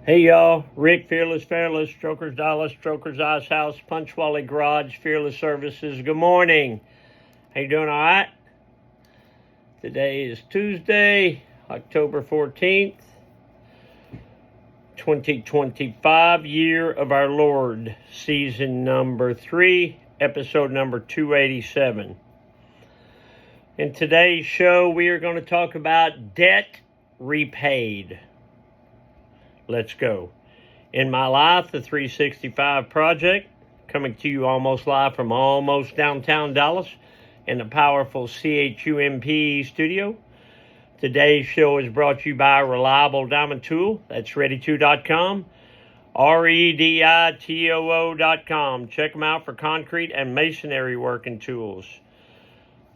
Hey y'all, Rick, Fearless, Strokers Dallas, Strokers Ice House, Punchwally Garage, Fearless Services. Good morning. How you doing, all right? Today is Tuesday, October 14th, 2025, year of our Lord, season number 3, episode number 287. In today's show, we are going to talk about debt repaid. Let's go. In my life, the 365 Project, coming to you almost live from almost downtown Dallas in the powerful CHUMP studio. Today's show is brought to you by Reliable Diamond Tool. That's ready2.com, REDITOO.com. Check them out for concrete and masonry working tools.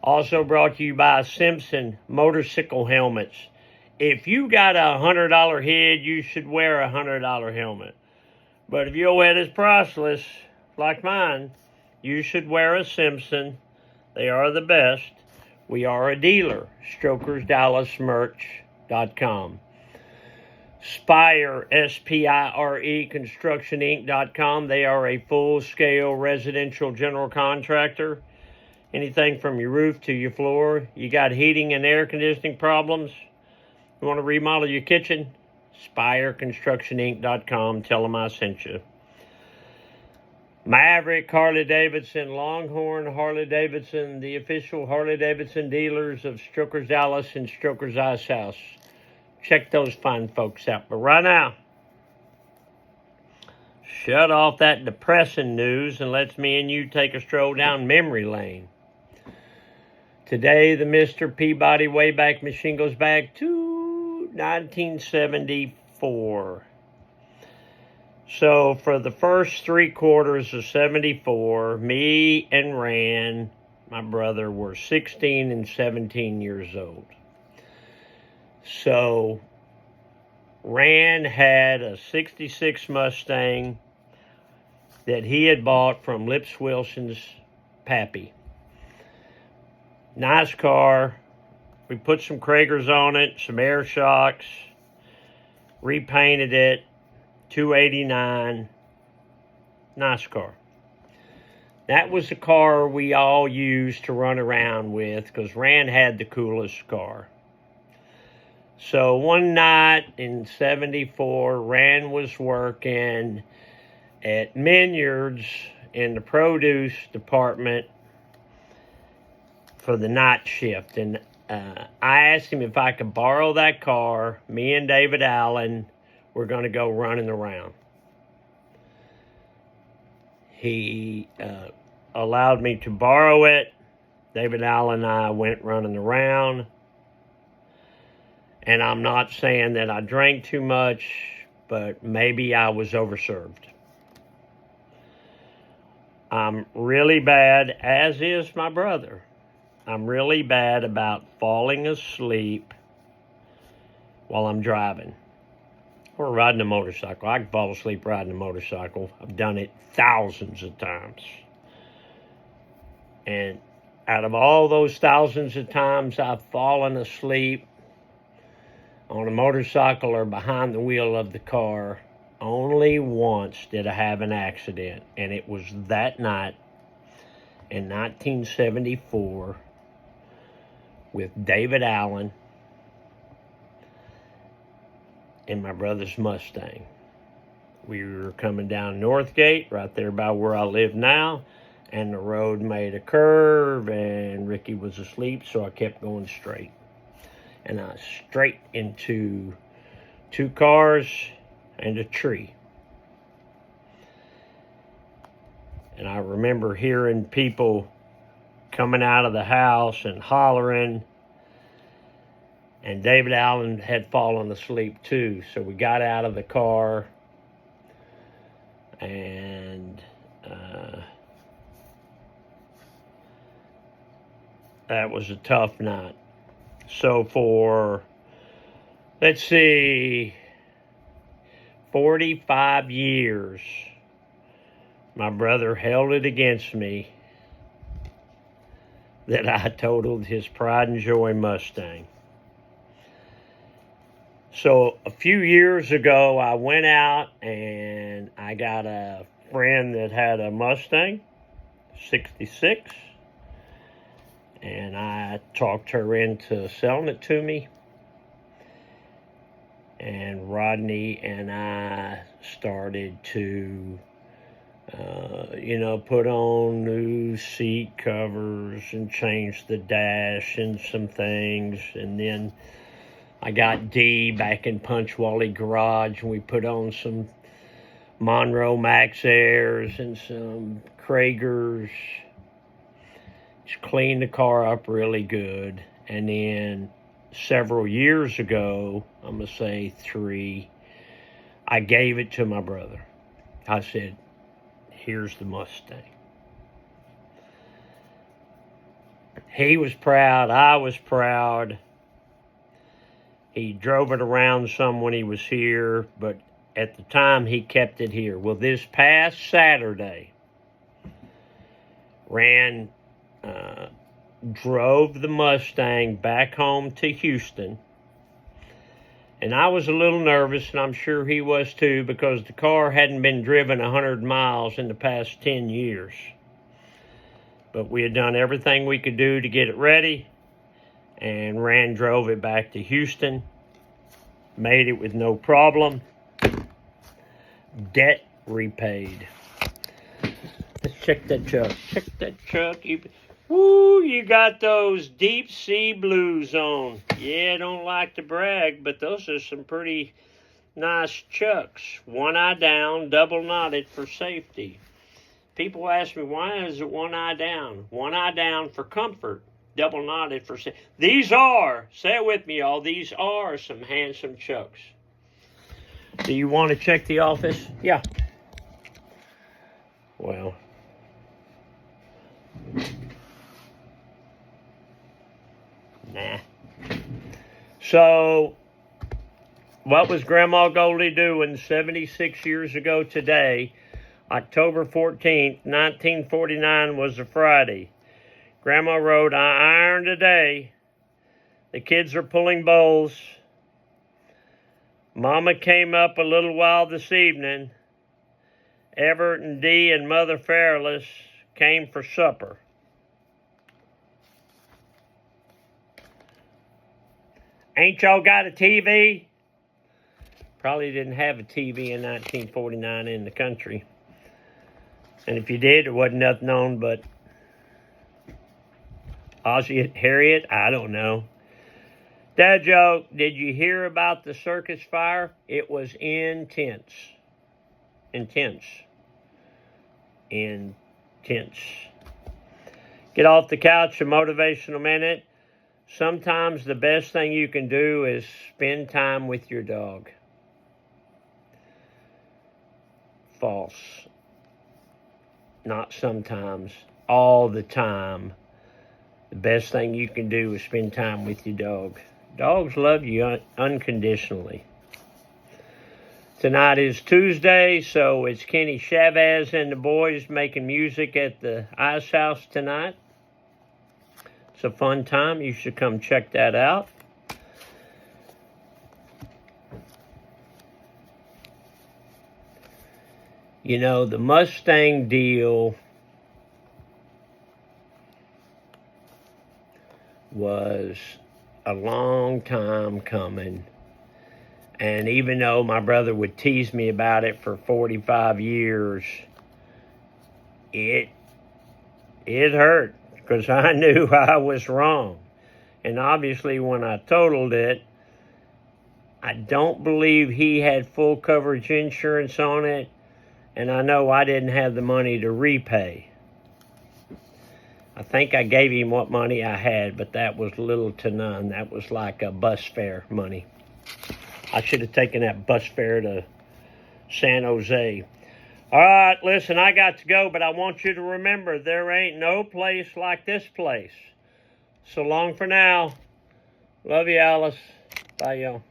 Also brought to you by Simpson Motorcycle Helmets. If you got a $100 head, you should wear a $100 helmet. But if your head is priceless, like mine, you should wear a Simpson. They are the best. We are a dealer. StrokersDallasMerch.com. Spire, S-P-I-R-E, ConstructionInc.com. They are a full-scale residential general contractor. Anything from your roof to your floor. You got heating and air conditioning problems. You want to remodel your kitchen? SpireConstructionInc.com. Tell them I sent you. Maverick Harley-Davidson, Longhorn Harley-Davidson, the official Harley-Davidson dealers of Strokers Dallas and Strokers Ice House. Check those fine folks out. But right now, shut off that depressing news and let's me and you take a stroll down memory lane. Today, the Mr. Peabody Wayback Machine goes back to 1974. So for the first 3 quarters of 74, me and Rand, my brother, were 16 and 17 years old. So Rand had a 66 Mustang that he had bought from Lips Wilson's pappy. Nice car. We put some Kragers on it, some air shocks, repainted it, $289. Nice car. That was the car we all used to run around with because Rand had the coolest car. So one night in 74, Rand was working at Minyards in the produce department for the night shift. And I asked him if I could borrow that car. Me and David Allen were going to go running around. He allowed me to borrow it. David Allen and I went running around. And I'm not saying that I drank too much, but maybe I was overserved. I'm really bad, as is my brother. I'm really bad about falling asleep while I'm driving or riding a motorcycle. I can fall asleep riding a motorcycle. I've done it thousands of times. And out of all those thousands of times I've fallen asleep on a motorcycle or behind the wheel of the car, only once did I have an accident. And it was that night in 1974 with David Allen in my brother's Mustang. We were coming down Northgate, right there by where I live now, and the road made a curve, and Ricky was asleep, so I kept going straight. And I straight into 2 cars and a tree. And I remember hearing people coming out of the house and hollering. And David Allen had fallen asleep too. So we got out of the car. And that was a tough night. So for, let's see, 45 years, my brother held it against me that I totaled his pride and joy Mustang. So a few years ago, I went out and I got a friend that had a Mustang 66, and I talked her into selling it to me. And Rodney and I started to, put on new seat covers and change the dash and some things. And then I got Dee back in Punch Wally Garage, and we put on some Monroe Max Airs and some Kragers. Just cleaned the car up really good. And then several years ago, I'm going to say 3, I gave it to my brother. I said, here's the Mustang. He was proud. I was proud. He drove it around some when he was here, but at the time he kept it here. Well, this past Saturday, drove the Mustang back home to Houston. And I was a little nervous, and I'm sure he was too, because the car hadn't been driven 100 miles in the past 10 years. But we had done everything we could do to get it ready, and drove it back to Houston. Made it with no problem. Debt repaid. Let's check that truck. Check that truck. Woo, you got those deep sea blues on. Yeah, I don't like to brag, but those are some pretty nice chucks. One eye down, double knotted for safety. People ask me, why is it one eye down? One eye down for comfort, double knotted for safety. These are, say it with me, y'all, these are some handsome chucks. Do you want to check the office? Yeah. Well, nah. So, what was Grandma Goldie doing 76 years ago today? October 14th, 1949 was a Friday. Grandma wrote, I ironed today. The kids are pulling bowls. Mama came up a little while this evening. Everett and Dee and Mother Fairless came for supper. Ain't y'all got a TV? Probably didn't have a TV in 1949 in the country. And if you did, there wasn't nothing on but Ozzie Harriet. I don't know. Dad joke, did you hear about the circus fire? It was intense. Intense. Intense. Get off the couch, a motivational minute. Sometimes the best thing you can do is spend time with your dog. False. Not sometimes. All the time. The best thing you can do is spend time with your dog. Dogs love you unconditionally. Tonight is Tuesday, so it's Kenny Chavez and the boys making music at the Ice House tonight. It's a fun time. You should come check that out. You know, the Mustang deal was a long time coming. And even though my brother would tease me about it for 45 years, it hurt because I knew I was wrong. And obviously when I totaled it, I don't believe he had full coverage insurance on it. And I know I didn't have the money to repay. I think I gave him what money I had, but that was little to none. That was like a bus fare money. I should have taken that bus fare to San Jose. All right, listen, I got to go, but I want you to remember there ain't no place like this place. So long for now. Love you, Alice. Bye, y'all.